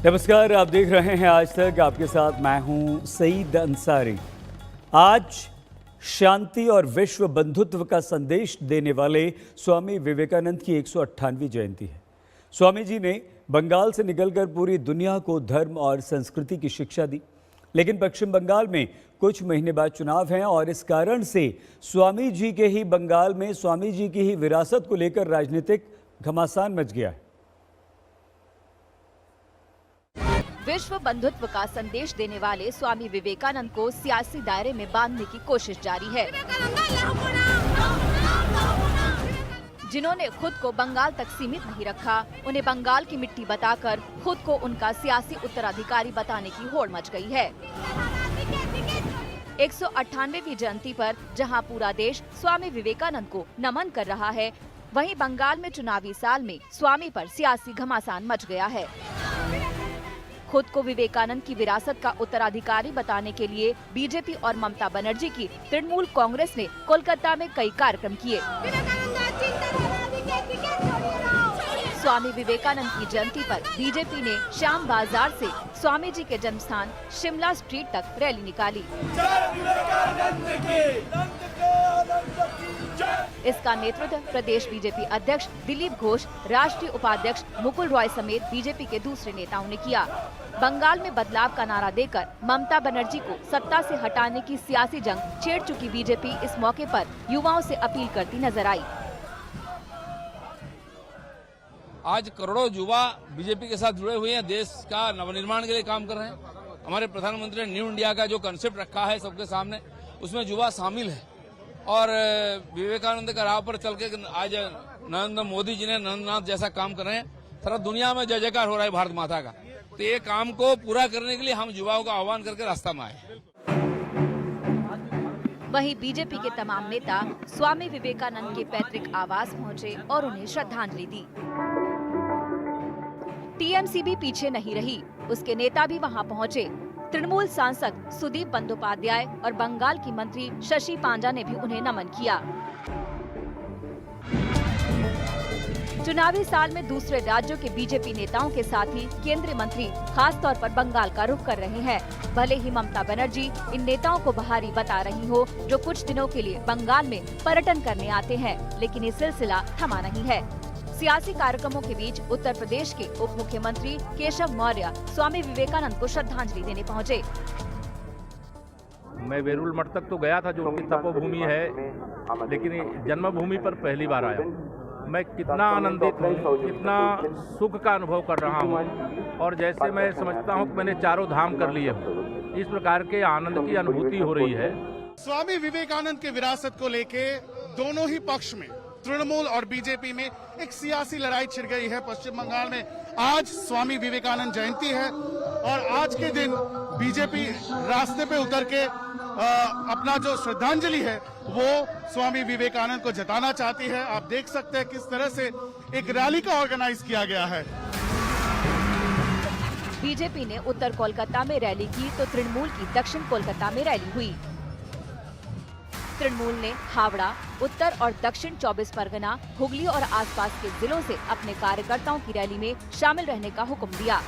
नमस्कार, आप देख रहे हैं आज तक। आपके साथ मैं हूं सईद अंसारी। आज शांति और विश्व बंधुत्व का संदेश देने वाले स्वामी विवेकानंद की 198वीं जयंती है। स्वामी जी ने बंगाल से निकलकर पूरी दुनिया को धर्म और संस्कृति की शिक्षा दी, लेकिन पश्चिम बंगाल में कुछ महीने बाद चुनाव हैं और इस कारण से स्वामी जी के ही बंगाल में स्वामी जी की ही विरासत को लेकर राजनीतिक घमासान मच गया है। विश्व बंधुत्व का संदेश देने वाले स्वामी विवेकानंद को सियासी दायरे में बांधने की कोशिश जारी है। जिन्होंने खुद को बंगाल तक सीमित नहीं रखा, उन्हें बंगाल की मिट्टी बताकर खुद को उनका सियासी उत्तराधिकारी बताने की होड़ मच गई है। 198वीं जयंती पर जहां पूरा देश स्वामी विवेकानंद को नमन कर रहा है, वहीं बंगाल में चुनावी साल में स्वामी पर सियासी घमासान मच गया है। खुद को विवेकानंद की विरासत का उत्तराधिकारी बताने के लिए बीजेपी और ममता बनर्जी की तृणमूल कांग्रेस ने कोलकाता में कई कार्यक्रम किए। स्वामी विवेकानंद की जयंती पर बीजेपी ने श्याम बाजार से स्वामी जी के जन्म स्थान शिमला स्ट्रीट तक रैली निकाली। इसका नेतृत्व प्रदेश बीजेपी अध्यक्ष दिलीप घोष, राष्ट्रीय उपाध्यक्ष मुकुल रॉय समेत बीजेपी के दूसरे नेताओं ने किया। बंगाल में बदलाव का नारा देकर ममता बनर्जी को सत्ता से हटाने की सियासी जंग छेड़ चुकी बीजेपी इस मौके पर युवाओं से अपील करती नजर आई। आज करोड़ों युवा बीजेपी के साथ जुड़े हुए हैं, देश का नवनिर्माण के लिए काम कर रहे हैं। हमारे प्रधानमंत्री ने न्यू इंडिया का जो कंसेप्ट रखा है सबके सामने, उसमें युवा शामिल है और विवेकानंद का राह पर चल के आज नरेंद्र मोदी जी ने नरेंद्रनाथ जैसा काम कर रहे हैं। सारा दुनिया में जय जयकार हो रहा है भारत माता का। तो ये काम को पूरा करने के लिए हम युवाओं का आह्वान करके रास्ता में आए। वहीं बीजेपी के तमाम नेता स्वामी विवेकानंद के पैतृक आवास पहुंचे और उन्हें श्रद्धांजलि दी। टीएमसी भी पीछे नहीं रही, उसके नेता भी वहां पहुंचे। तृणमूल सांसद सुदीप बंदोपाध्याय और बंगाल की मंत्री शशि पांडा ने भी उन्हें नमन किया। चुनावी साल में दूसरे राज्यों के बीजेपी नेताओं के साथ ही केंद्रीय मंत्री खास तौर पर बंगाल का रुख कर रहे हैं। भले ही ममता बनर्जी इन नेताओं को बाहरी बता रही हो, जो कुछ दिनों के लिए बंगाल में पर्यटन करने आते हैं, लेकिन ये सिलसिला थमा नहीं है। सियासी कार्यक्रमों के बीच उत्तर प्रदेश के उप मुख्यमंत्री केशव मौर्य स्वामी विवेकानंद को श्रद्धांजलि देने पहुंचे। मैं वेरुल मठ तक तो गया था, जो उनकी तपोभूमि है, लेकिन जन्मभूमि पर पहली बार आया हूँ। मैं कितना आनंदित हूँ, कितना सुख का अनुभव कर रहा हूँ और जैसे मैं समझता हूँ कि मैंने चारों धाम कर लिए हूँ, इस प्रकार के आनंद की अनुभूति हो रही है। स्वामी विवेकानंद के विरासत को लेके दोनों ही पक्ष में, तृणमूल और बीजेपी में एक सियासी लड़ाई छिड़ गई है। पश्चिम बंगाल में आज स्वामी विवेकानंद जयंती है और आज के दिन बीजेपी रास्ते पे उतर के अपना जो श्रद्धांजलि है वो स्वामी विवेकानंद को जताना चाहती है। आप देख सकते हैं किस तरह से एक रैली का ऑर्गेनाइज किया गया है। बीजेपी ने उत्तर कोलकाता में रैली की तो तृणमूल की दक्षिण कोलकाता में रैली हुई। तृणमूल ने हावड़ा, उत्तर और दक्षिण 24 परगना, हुगली और आसपास के जिलों से अपने कार्यकर्ताओं की रैली में शामिल रहने का हुक्म दिया।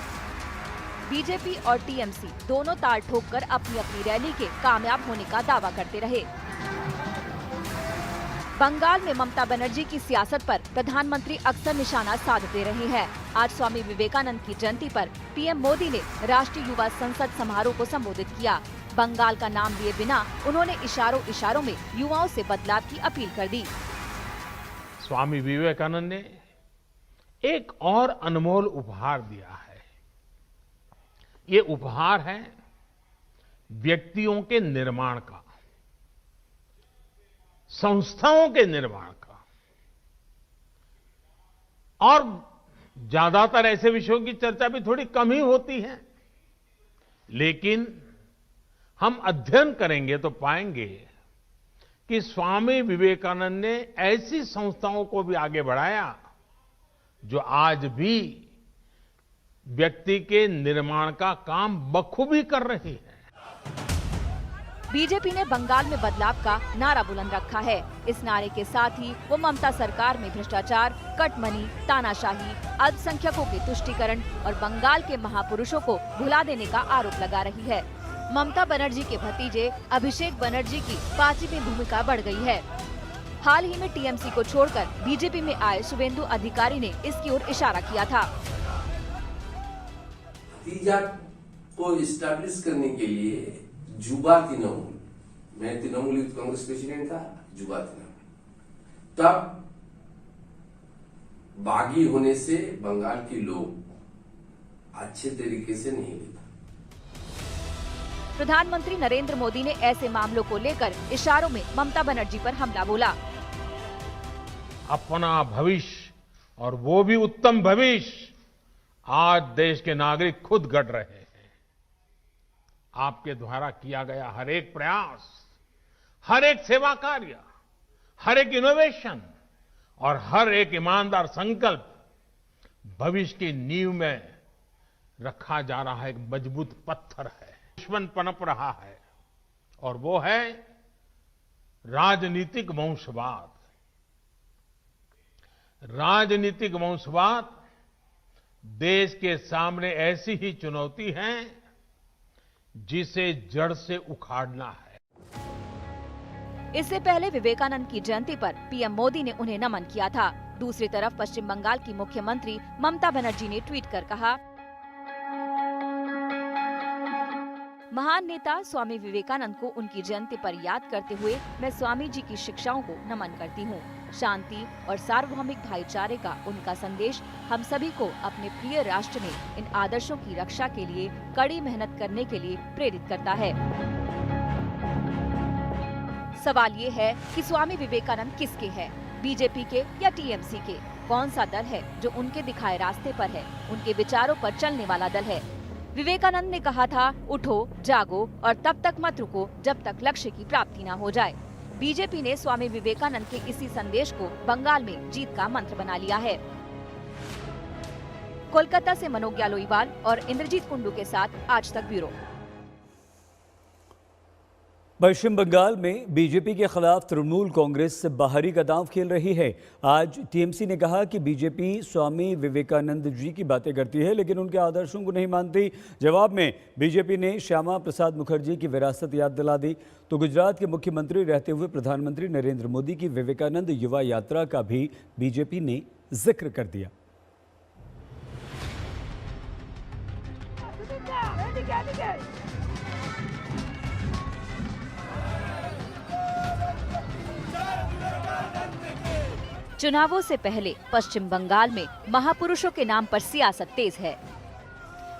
बीजेपी और टीएमसी दोनों ताल ठोककर अपनी अपनी रैली के कामयाब होने का दावा करते रहे। बंगाल में ममता बनर्जी की सियासत पर प्रधानमंत्री अक्सर निशाना साधते रहे हैं। आज स्वामी विवेकानंद की जयंती पर पीएम मोदी ने राष्ट्रीय युवा संसद समारोह को संबोधित किया। बंगाल का नाम लिए बिना उन्होंने इशारों इशारों में युवाओं से बदलाव की अपील कर दी। स्वामी विवेकानंद ने एक और अनमोल उपहार दिया है। ये उपहार है व्यक्तियों के निर्माण का, संस्थाओं के निर्माण का। और ज्यादातर ऐसे विषयों की चर्चा भी थोड़ी कम ही होती है, लेकिन हम अध्ययन करेंगे तो पाएंगे कि स्वामी विवेकानंद ने ऐसी संस्थाओं को भी आगे बढ़ाया जो आज भी व्यक्ति के निर्माण का काम बखूबी कर रही है। बीजेपी ने बंगाल में बदलाव का नारा बुलंद रखा है। इस नारे के साथ ही वो ममता सरकार में भ्रष्टाचार, कटमनी, तानाशाही, अल्पसंख्यकों के तुष्टीकरण और बंगाल के महापुरुषों को भुला देने का आरोप लगा रही है। ममता बनर्जी के भतीजे अभिषेक बनर्जी की पार्टी में भूमिका बढ़ गई है। हाल ही में टीएमसी को छोड़कर बीजेपी में आए शुभेंदु अधिकारी ने इसकी ओर इशारा किया था। भतीजा को इस्टेब्लिश करने के लिए जुबा तृणमूल, मैं तृणमूल यूथ कांग्रेस प्रेसिडेंट था, जुबा तृणमूल, तब बागी होने से बंगाल के लोग अच्छे तरीके से नहीं लेता। प्रधानमंत्री नरेंद्र मोदी ने ऐसे मामलों को लेकर इशारों में ममता बनर्जी पर हमला बोला। अपना भविष्य, और वो भी उत्तम भविष्य, आज देश के नागरिक खुद गढ़ रहे हैं। आपके द्वारा किया गया हर एक प्रयास, हर एक सेवा कार्य, हर एक इनोवेशन और हर एक ईमानदार संकल्प भविष्य की नींव में रखा जा रहा एक मजबूत पत्थर है। दुश्मन पनप रहा है और वो है राजनीतिक वंशवाद। राजनीतिक वंशवाद देश के सामने ऐसी ही चुनौती है जिसे जड़ से उखाड़ना है। इससे पहले विवेकानंद की जयंती पर पीएम मोदी ने उन्हें नमन किया था। दूसरी तरफ पश्चिम बंगाल की मुख्यमंत्री ममता बनर्जी ने ट्वीट कर कहा, महान नेता स्वामी विवेकानंद को उनकी जयंती पर याद करते हुए मैं स्वामी जी की शिक्षाओं को नमन करती हूँ। शांति और सार्वभौमिक भाईचारे का उनका संदेश हम सभी को अपने प्रिय राष्ट्र में इन आदर्शों की रक्षा के लिए कड़ी मेहनत करने के लिए प्रेरित करता है। सवाल ये है कि स्वामी विवेकानंद किसके हैं? बीजेपी के या टीएमसी के? कौन सा दल है जो उनके दिखाए रास्ते पर है, उनके विचारों पर चलने वाला दल है? विवेकानंद ने कहा था, उठो, जागो और तब तक मत रुको जब तक लक्ष्य की प्राप्ति न हो जाए। बीजेपी ने स्वामी विवेकानंद के इसी संदेश को बंगाल में जीत का मंत्र बना लिया है। कोलकाता से मनोज यालोईवाल और इंद्रजीत कुंडू के साथ आज तक ब्यूरो। पश्चिम बंगाल में बीजेपी के खिलाफ तृणमूल कांग्रेस बाहरी का दांव खेल रही है। आज टीएमसी ने कहा कि बीजेपी स्वामी विवेकानंद जी की बातें करती है लेकिन उनके आदर्शों को नहीं मानती। जवाब में बीजेपी ने श्यामा प्रसाद मुखर्जी की विरासत याद दिला दी। तो गुजरात के मुख्यमंत्री रहते हुए प्रधानमंत्री नरेंद्र मोदी की विवेकानंद युवा यात्रा का भी बीजेपी ने जिक्र कर दिया। चुनावों से पहले पश्चिम बंगाल में महापुरुषों के नाम पर सियासत तेज है।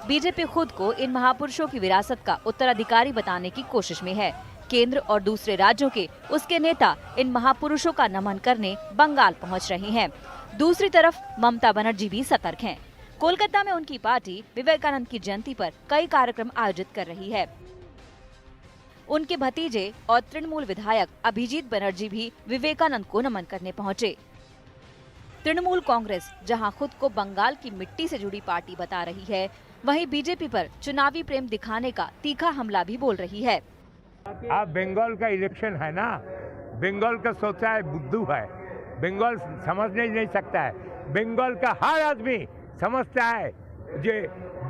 बीजेपी खुद को इन महापुरुषों की विरासत का उत्तराधिकारी बताने की कोशिश में है। केंद्र और दूसरे राज्यों के उसके नेता इन महापुरुषों का नमन करने बंगाल पहुंच रहे हैं। दूसरी तरफ ममता बनर्जी भी सतर्क हैं। कोलकाता में उनकी पार्टी विवेकानंद की जयंती पर कई कार्यक्रम आयोजित कर रही है। उनके भतीजे और तृणमूल विधायक अभिजीत बनर्जी भी विवेकानंद को नमन करने पहुंचे। तृणमूल कांग्रेस जहां खुद को बंगाल की मिट्टी से जुड़ी पार्टी बता रही है, वहीं बीजेपी पर चुनावी प्रेम दिखाने का तीखा हमला भी बोल रही है। अब बंगाल का इलेक्शन है ना, बंगाल का सोचा है बुद्धू है, बंगाल समझने नहीं सकता है। बंगाल का हर आदमी समझता है जो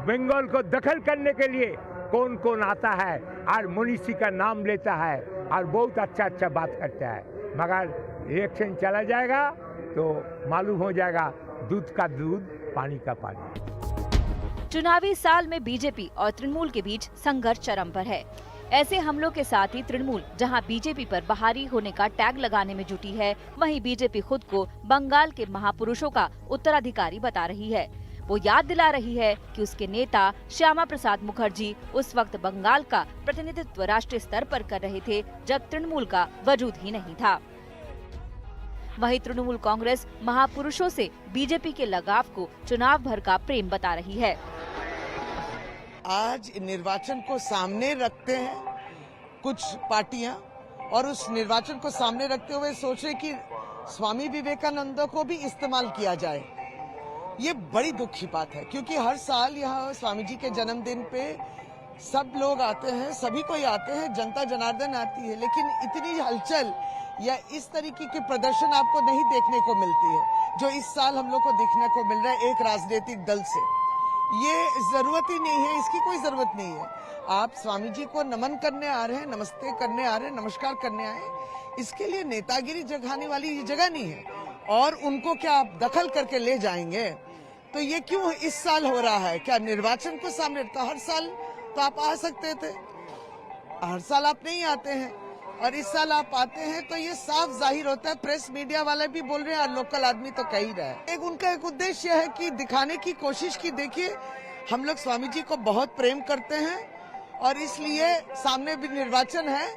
बंगाल को दखल करने के लिए कौन कौन आता है और मनीषी का नाम लेता है और बहुत अच्छा अच्छा बात करता है। मगर इलेक्शन चला जाएगा तो मालूम हो जाएगा दूध का दूध, पानी का पानी। चुनावी साल में बीजेपी और तृणमूल के बीच संघर्ष चरम पर है। ऐसे हमलों के साथ ही तृणमूल जहां बीजेपी पर बाहरी होने का टैग लगाने में जुटी है, वहीं बीजेपी खुद को बंगाल के महापुरुषों का उत्तराधिकारी बता रही है। वो याद दिला रही है कि उसके नेता श्यामा प्रसाद मुखर्जी उस वक्त बंगाल का प्रतिनिधित्व राष्ट्रीय स्तर पर कर रहे थे जब तृणमूल का वजूद ही नहीं था। वहीं तृणमूल कांग्रेस महापुरुषों से बीजेपी के लगाव को चुनाव भर का प्रेम बता रही है। आज निर्वाचन को सामने रखते हैं कुछ पार्टियां और उस निर्वाचन को सामने रखते हुए सोच रहे कि स्वामी विवेकानंद को भी इस्तेमाल किया जाए। ये बड़ी दुख की बात है क्योंकि हर साल यहाँ स्वामी जी के जन्मदिन पे सब लोग आते हैं, सभी कोई आते हैं, जनता जनार्दन आती है, लेकिन इतनी हलचल या इस तरीके के प्रदर्शन आपको नहीं देखने को मिलती है जो इस साल हम लोग को देखने को मिल रहा है एक राजनीतिक दल से। ये जरूरत ही नहीं है, इसकी कोई जरूरत नहीं है। आप स्वामी जी को नमन करने आ रहे हैं, नमस्ते करने आ रहे हैं, नमस्कार करने आए, इसके लिए नेतागिरी जगाने वाली ये जगह नहीं है। और उनको क्या आप दखल करके ले जाएंगे? तो ये क्यों इस साल हो रहा है? क्या निर्वाचन को सामने रखता? हर साल तो आप आ सकते थे, हर साल आप नहीं आते हैं, और इस साल आप आते हैं तो ये साफ जाहिर होता है। प्रेस मीडिया वाले भी बोल रहे हैं और लोकल आदमी तो कह ही रहा है। उनका एक उद्देश्य है कि दिखाने की कोशिश की, देखिए हम लोग स्वामी जी को बहुत प्रेम करते हैं और इसलिए सामने भी निर्वाचन है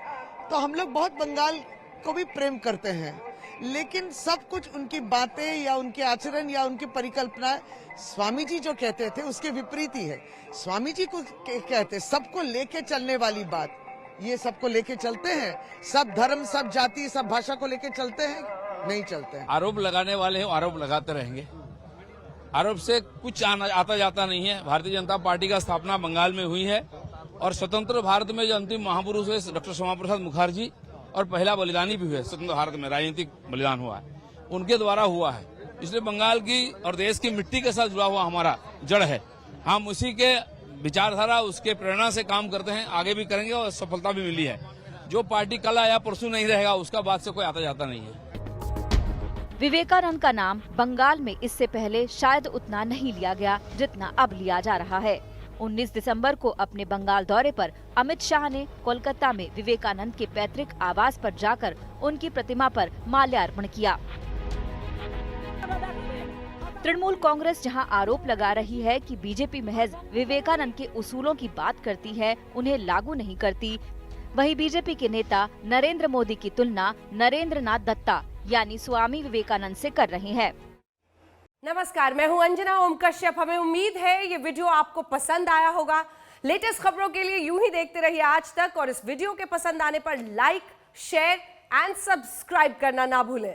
तो हम लोग बहुत बंगाल को भी प्रेम करते हैं, लेकिन सब कुछ उनकी बातें या उनके आचरण या उनकी परिकल्पना स्वामी जी जो कहते थे उसके विपरीत ही है। स्वामी जी को कहते सबको लेके चलने वाली बात, ये सबको लेके चलते हैं? सब धर्म, सब जाति, सब भाषा को लेके चलते हैं? नहीं चलते हैं। आरोप लगाने वाले हैं, आरोप लगाते रहेंगे। आरोप से कुछ आता जाता नहीं है। भारतीय जनता पार्टी का स्थापना बंगाल में हुई है और स्वतंत्र भारत में जो अंतिम महापुरुष हुए डॉक्टर श्यामा प्रसाद मुखर्जी और पहला बलिदानी भी हुए स्वतंत्र भारत में, राजनीतिक बलिदान हुआ है, उनके द्वारा हुआ है। इसलिए बंगाल की और देश की मिट्टी के साथ जुड़ा हुआ हमारा जड़ है। हम उसी के विचारधारा, उसके प्रेरणा से काम करते हैं, आगे भी करेंगे और सफलता भी मिली है। जो पार्टी कल आया परसों नहीं रहेगा, उसका बात से कोई आता जाता नहीं है। विवेकानंद का नाम बंगाल में इससे पहले शायद उतना नहीं लिया गया जितना अब लिया जा रहा है। 19 दिसंबर को अपने बंगाल दौरे पर अमित शाह ने कोलकाता में विवेकानंद के पैतृक आवास पर जाकर उनकी प्रतिमा पर माल्यार्पण किया। तृणमूल कांग्रेस जहां आरोप लगा रही है कि बीजेपी महज विवेकानंद के उसूलों की बात करती है, उन्हें लागू नहीं करती, वहीं बीजेपी के नेता नरेंद्र मोदी की तुलना नरेंद्र नाथ दत्ता यानी स्वामी विवेकानंद से कर रहे हैं। नमस्कार, मैं हूं अंजना ओम कश्यप। हमें उम्मीद है ये वीडियो आपको पसंद आया होगा। लेटेस्ट खबरों के लिए यूं ही देखते रहिए आज तक, और इस वीडियो के पसंद आने पर लाइक, शेयर एंड सब्सक्राइब करना ना भूलें।